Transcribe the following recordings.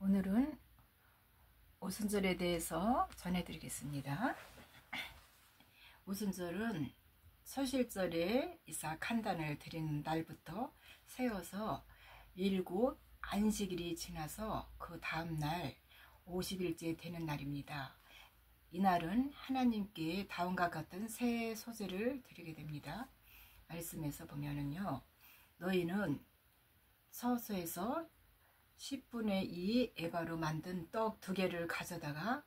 오늘은 오순절에 대해서 전해드리겠습니다. 오순절은 서실절에 이삭 한 단을 드린 날부터 세워서 일곱 안식일이 지나서 그 다음날 50일째 되는 날입니다. 이날은 하나님께 다음과 같은 새 소재를 드리게 됩니다. 말씀에서 보면은요, 너희는 서서에서 10분의 2 에바로 만든 떡 2개를 가져다가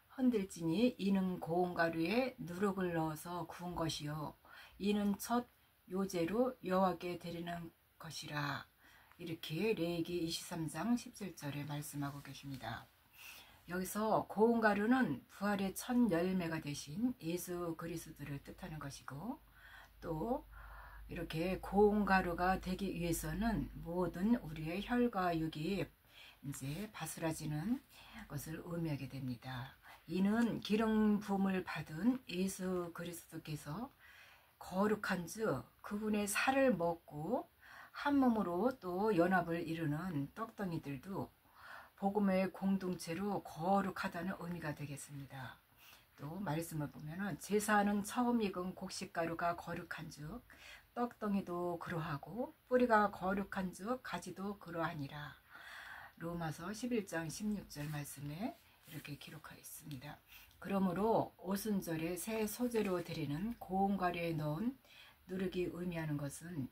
흔들지니 이는 고운 가루에 누룩을 넣어서 구운 것이요 이는 첫 요제로 여호와께 드리는 것이라. 이렇게 레위기 23장 17절에 말씀하고 계십니다. 여기서 고운 가루는 부활의 첫 열매가 되신 예수 그리스도를 뜻하는 것이고, 또 이렇게 고운 가루가 되기 위해서는 모든 우리의 혈과 육이 이제 바스라지는 것을 의미하게 됩니다. 이는 기름 부음을 받은 예수 그리스도께서 거룩한즉 그분의 살을 먹고 한 몸으로 또 연합을 이루는 떡덩이들도 복음의 공동체로 거룩하다는 의미가 되겠습니다. 또 말씀을 보면은 제사는 처음 익은 곡식가루가 거룩한즉 떡덩이도 그러하고 뿌리가 거룩한즉 가지도 그러하니라. 로마서 11장 16절 말씀에 이렇게 기록하여 있습니다. 그러므로 오순절에 새 소재로 드리는 고운 가루에 넣은 누룩이 의미하는 것은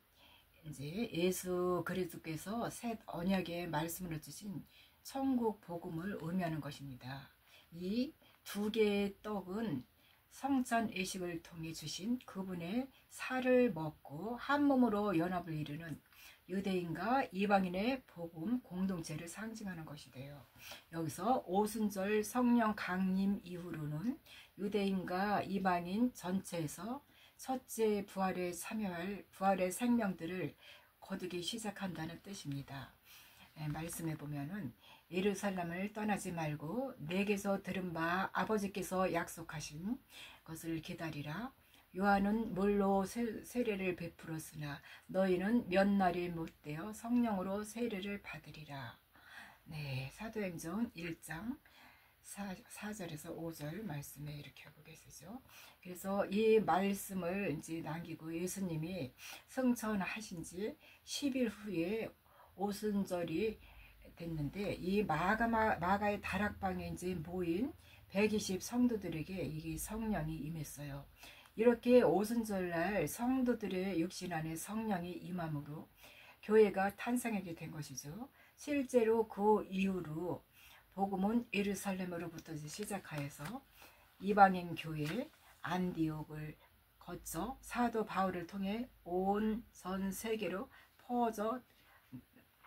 이제 예수 그리스도께서 새 언약의 말씀으로 주신 천국 복음을 의미하는 것입니다. 이 2개의 떡은 성찬 예식을 통해 주신 그분의 살을 먹고 한 몸으로 연합을 이루는 유대인과 이방인의 복음 공동체를 상징하는 것이 돼요. 여기서 오순절 성령 강림 이후로는 유대인과 이방인 전체에서 첫째 부활에 참여할 부활의 생명들을 거두기 시작한다는 뜻입니다. 말씀해 보면은 예루살렘을 떠나지 말고 내게서 들은 바 아버지께서 약속하신 것을 기다리라. 요한은 물로 세례를 베풀었으나 너희는 몇 날이 못되어 성령으로 세례를 받으리라. 네, 사도행전 1장 4절에서 5절 말씀에 이렇게 하고 계시죠. 그래서 이 말씀을 이제 남기고 예수님이 승천하신 지 10일 후에 오순절이 됐는데, 이 마가의 다락방에 이제 모인 120 성도들에게 이게 성령이 임했어요. 이렇게 오순절날 성도들의 육신 안에 성령이 임함으로 교회가 탄생하게 된 것이죠. 실제로 그 이후로 복음은 예루살렘으로부터 시작하여서 이방인 교회 안디옥을 거쳐 사도 바울을 통해 온 전 세계로 퍼져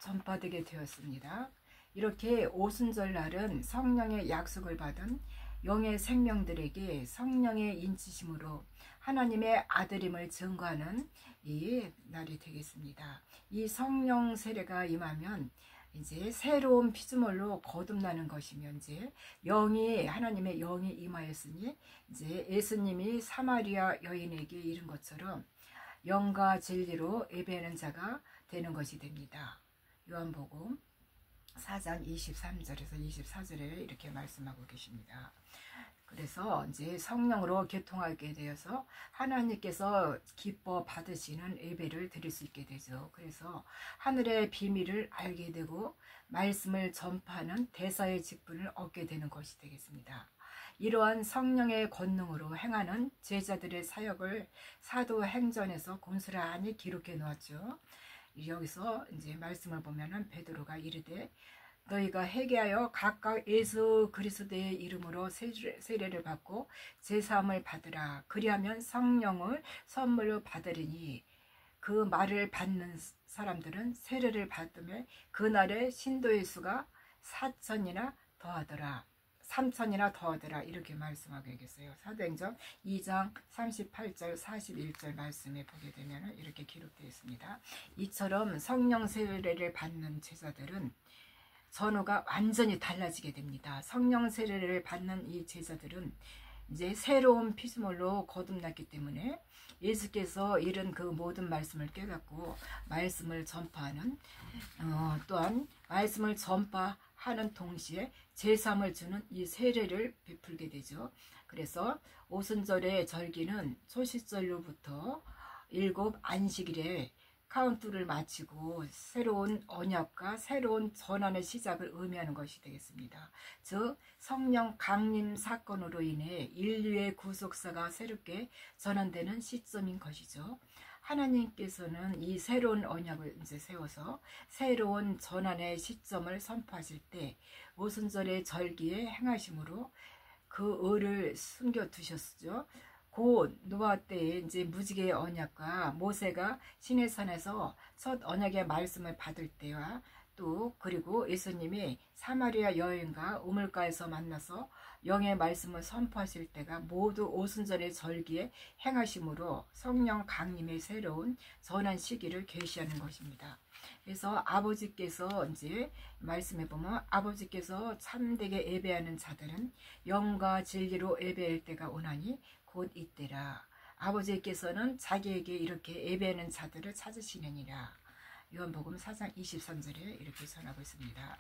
전파되게 되었습니다. 이렇게 오순절 날은 성령의 약속을 받은 영의 생명들에게 성령의 인치심으로 하나님의 아들임을 증거하는 이 날이 되겠습니다. 이 성령 세례가 임하면 이제 새로운 피조물로 거듭나는 것이며, 이제 하나님의 영이 임하였으니 이제 예수님이 사마리아 여인에게 이른 것처럼 영과 진리로 예배하는 자가 되는 것이 됩니다. 요한복음 4장 23절에서 24절에 이렇게 말씀하고 계십니다. 그래서 이제 성령으로 교통하게 되어서 하나님께서 기뻐 받으시는 예배를 드릴 수 있게 되죠. 그래서 하늘의 비밀을 알게 되고 말씀을 전파하는 대사의 직분을 얻게 되는 것이 되겠습니다. 이러한 성령의 권능으로 행하는 제자들의 사역을 사도행전에서 고스란히 기록해 놓았죠. 여기서 이제 말씀을 보면은 베드로가 이르되 너희가 회개하여 각각 예수 그리스도의 이름으로 세례를 받고 제사함을 받으라. 그리하면 성령을 선물로 받으리니 그 말을 받는 사람들은 세례를 받으며 그날의 신도의 수가 4천이나 더하더라. 3천이나 더하더라. 이렇게 말씀하고 계세요. 사도행전 2장 38절 41절 말씀에 보게 되면 이렇게 기록되어 있습니다. 이처럼 성령 세례를 받는 제자들은 전후가 완전히 달라지게 됩니다. 성령 세례를 받는 이 제자들은 이제 새로운 피조물로 거듭났기 때문에 예수께서 이른 그 모든 말씀을 깨닫고 말씀을 전파하는, 또한 말씀을 전파하는 하는 동시에 제3을 주는 이 세례를 베풀게 되죠. 그래서 오순절의 절기는 초시절로부터 7 안식일에 카운트를 마치고 새로운 언약과 새로운 전환의 시작을 의미하는 것이 되겠습니다. 즉 성령 강림 사건으로 인해 인류의 구속사가 새롭게 전환되는 시점인 것이죠. 하나님께서는 이 새로운 언약을 이제 세워서 새로운 전환의 시점을 선포하실 때 오순절의 절기에 행하심으로 그 의를 숨겨 두셨죠. 곧 노아 때에 이제 무지개의 언약과 모세가 시내산에서 첫 언약의 말씀을 받을 때와 또 그리고 예수님이 사마리아 여인과 우물가에서 만나서 영의 말씀을 선포하실 때가 모두 오순절의 절기에 행하심으로 성령 강림의 새로운 전환 시기를 계시하는 것입니다. 그래서 아버지께서 이제 말씀해 보면 아버지께서 참되게 예배하는 자들은 영과 진리로 예배할 때가 오나니 곧 이때라. 아버지께서는 자기에게 이렇게 예배하는 자들을 찾으시느니라. 요한복음 4장 23절에 이렇게 전하고 있습니다.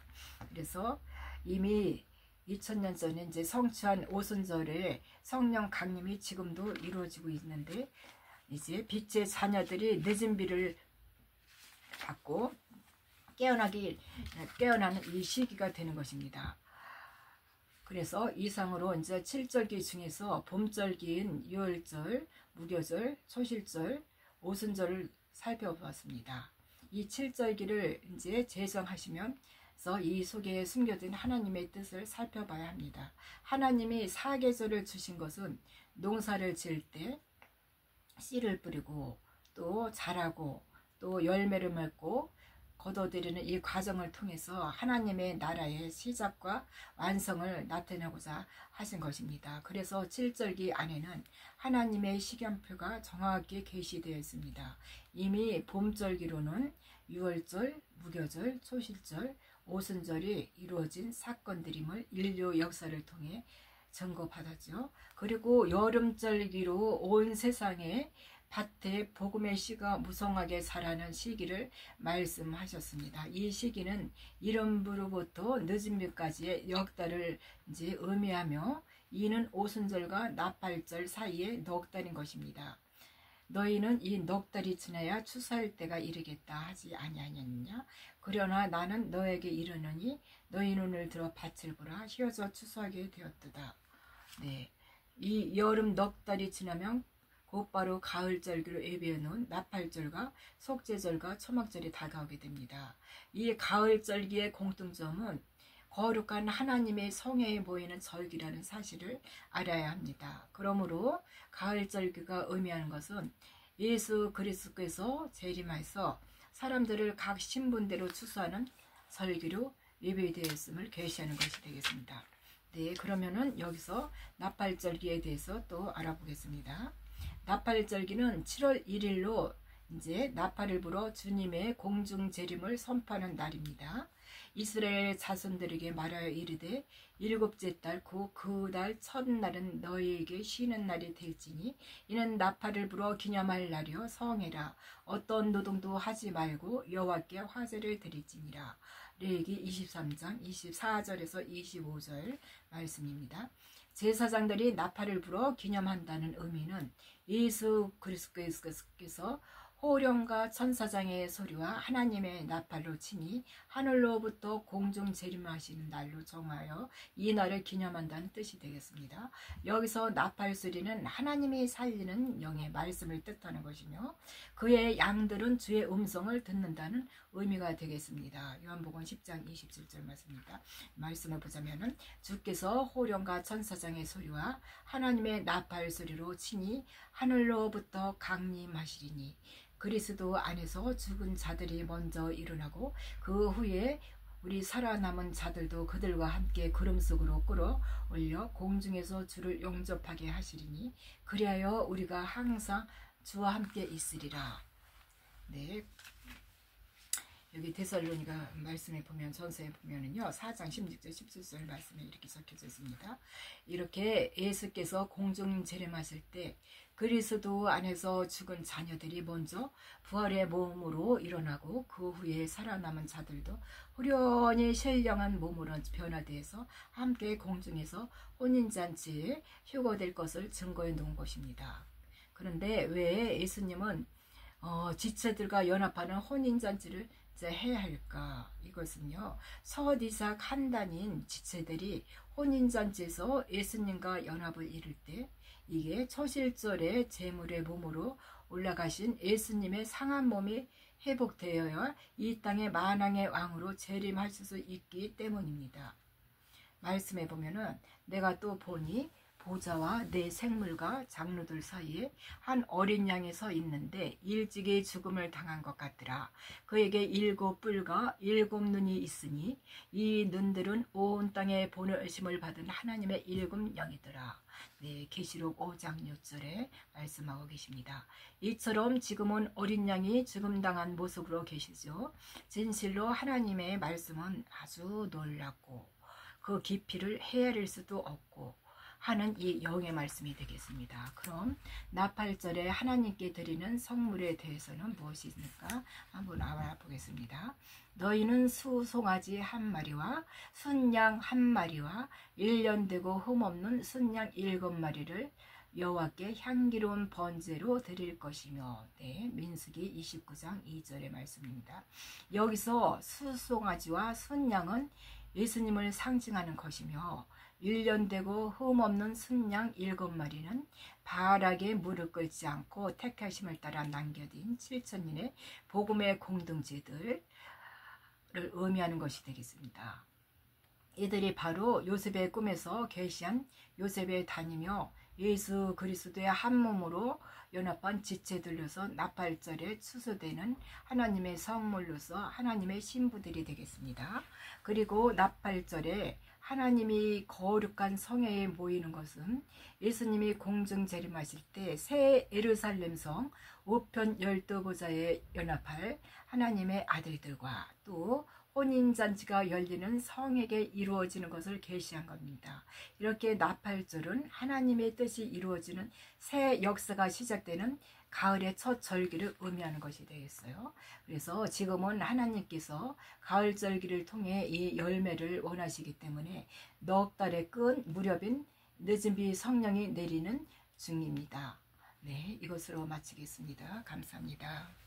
그래서 이미 2000년 전에 이제 성취한 오순절에 성령 강림이 지금도 이루어지고 있는데 이제 빛의 자녀들이 늦은 비를 받고 깨어나는 이 시기가 되는 것입니다. 그래서 이상으로 이제 7절기 중에서 봄절기인 유월절, 무교절, 초실절, 오순절을 살펴보았습니다. 이 7절기를 이제 제정하시면서 이 속에 숨겨진 하나님의 뜻을 살펴봐야 합니다. 하나님이 사계절을 주신 것은 농사를 지을 때 씨를 뿌리고 또 자라고 또 열매를 맺고 거둬들이는 이 과정을 통해서 하나님의 나라의 시작과 완성을 나타내고자 하신 것입니다. 그래서 7절기 안에는 하나님의 시간표가 정확히 계시되어 있습니다. 이미 봄절기로는 유월절, 무교절, 초실절, 오순절이 이루어진 사건들임을 인류 역사를 통해 증거받았죠. 그리고 여름절기로 온 세상에 밭에 복음의 씨가 무성하게 자라는 시기를 말씀하셨습니다. 이 시기는 이른부로부터 늦은비까지의 넉 달을 이제 의미하며 이는 오순절과 나팔절 사이에 넉 달인 것입니다. 너희는 이 넉 달이 지나야 추수할 때가 이르겠다 하지 아니하느냐? 그러나 나는 너에게 이르노니 너희 눈을 들어 밭을 보라. 휘어져 추수하게 되었도다. 네, 이 여름 넉 달이 지나면 곧바로 가을절기로 예배해 놓은 나팔절과 속죄절과 초막절이 다가오게 됩니다. 이 가을절기의 공통점은 거룩한 하나님의 성회에 모이는 절기라는 사실을 알아야 합니다. 그러므로 가을절기가 의미하는 것은 예수 그리스도께서 재림하여서 사람들을 각 신분대로 추수하는 절기로 예배되었음을 계시하는 것이 되겠습니다. 네, 그러면은 여기서 나팔절기에 대해서 또 알아보겠습니다. 나팔절기는 7월 1일로 이제 나팔을 불어 주님의 공중 재림을 선포하는 날입니다. 이스라엘 자손들에게 말하여 이르되 일곱째 달 곧 그 달 첫날은 너희에게 쉬는 날이 될지니 이는 나팔을 불어 기념할 날이요 성회라. 어떤 노동도 하지 말고 여호와께 화제를 드릴지니라. 레위기 23장 24절에서 25절 말씀입니다. 제사장들이 나팔을 불어 기념한다는 의미는 예수 그리스도께서 호령과 천사장의 소리와 하나님의 나팔로 치니 하늘로부터 공중 재림하시는 날로 정하여 이 날을 기념한다는 뜻이 되겠습니다. 여기서 나팔 소리는 하나님이 살리는 영의 말씀을 뜻하는 것이며 그의 양들은 주의 음성을 듣는다는 의미가 되겠습니다. 요한복음 10장 27절 말씀입니다. 말씀을 보자면은 주께서 호령과 천사장의 소리와 하나님의 나팔 소리로 치니 하늘로부터 강림하시리니 그리스도 안에서 죽은 자들이 먼저 일어나고 그 후에 우리 살아남은 자들도 그들과 함께 구름 속으로 끌어올려 공중에서 주를 영접하게 하시리니 그리하여 우리가 항상 주와 함께 있으리라. 네, 여기 데살로니가 말씀에 보면 전서에 보면은요 4장 16절 17절 말씀에 이렇게 적혀져 있습니다. 이렇게 예수께서 공중 재림하실 때 그리스도 안에서 죽은 자녀들이 먼저 부활의 몸으로 일어나고 그 후에 살아남은 자들도 후련히 신령한 몸으로 변화되어서 함께 공중에서 혼인잔치에 휴거될 것을 증거해 놓은 것입니다. 그런데 왜 예수님은 지체들과 연합하는 혼인잔치를 이제 해야 할까? 이것은요 첫 이삭 한 단인 지체들이 혼인잔치에서 예수님과 연합을 이룰 때 이게 초실절의 제물의 몸으로 올라가신 예수님의 상한 몸이 회복되어야 이 땅의 만왕의 왕으로 재림할 수 있기 때문입니다. 말씀해 보면은 내가 또 보니 보좌와 내 생물과 장로들 사이에 한 어린 양이 서 있는데 일찍이 죽음을 당한 것 같더라. 그에게 7뿔과 7눈이 있으니 이 눈들은 온 땅에 보내심을 받은 하나님의 7영이더라. 네, 계시록 5장 6절에 말씀하고 계십니다. 이처럼 지금은 어린 양이 죽음당한 모습으로 계시죠. 진실로 하나님의 말씀은 아주 놀랍고 그 깊이를 헤아릴 수도 없고 하는 이 영의 말씀이 되겠습니다. 그럼 나팔절에 하나님께 드리는 성물에 대해서는 무엇이 있을까? 한번 알아보겠습니다. 너희는 수송아지 한 마리와 순양 한 마리와 1년 되고 흠없는 순양 7마리를 여호와께 향기로운 번제로 드릴 것이며, 네, 민수기 29장 2절의 말씀입니다. 여기서 수송아지와 순양은 예수님을 상징하는 것이며 1년 되고 흠없는 순양 7마리는 바알에게 무릎 꿇지 않고 택하심을 따라 남겨진 7천인의 복음의 공동체들을 의미하는 것이 되겠습니다. 이들이 바로 요셉의 꿈에서 계시한 요셉의 단이며 예수 그리스도의 한 몸으로 연합한 지체들로서 나팔절에 추수되는 하나님의 성물로서 하나님의 신부들이 되겠습니다. 그리고 나팔절에 하나님이 거룩한 성회에 모이는 것은 예수님이 공중 재림하실 때 새 예루살렘 성 우편 12보좌에 연합할 하나님의 아들들과 또 혼인잔치가 열리는 성에게 이루어지는 것을 계시한 겁니다. 이렇게 나팔절은 하나님의 뜻이 이루어지는 새 역사가 시작되는 가을의 첫 절기를 의미하는 것이 되겠어요. 그래서 지금은 하나님께서 가을 절기를 통해 이 열매를 원하시기 때문에 넉 달의 끝 무렵인 늦은 비 성령이 내리는 중입니다. 네, 이것으로 마치겠습니다. 감사합니다.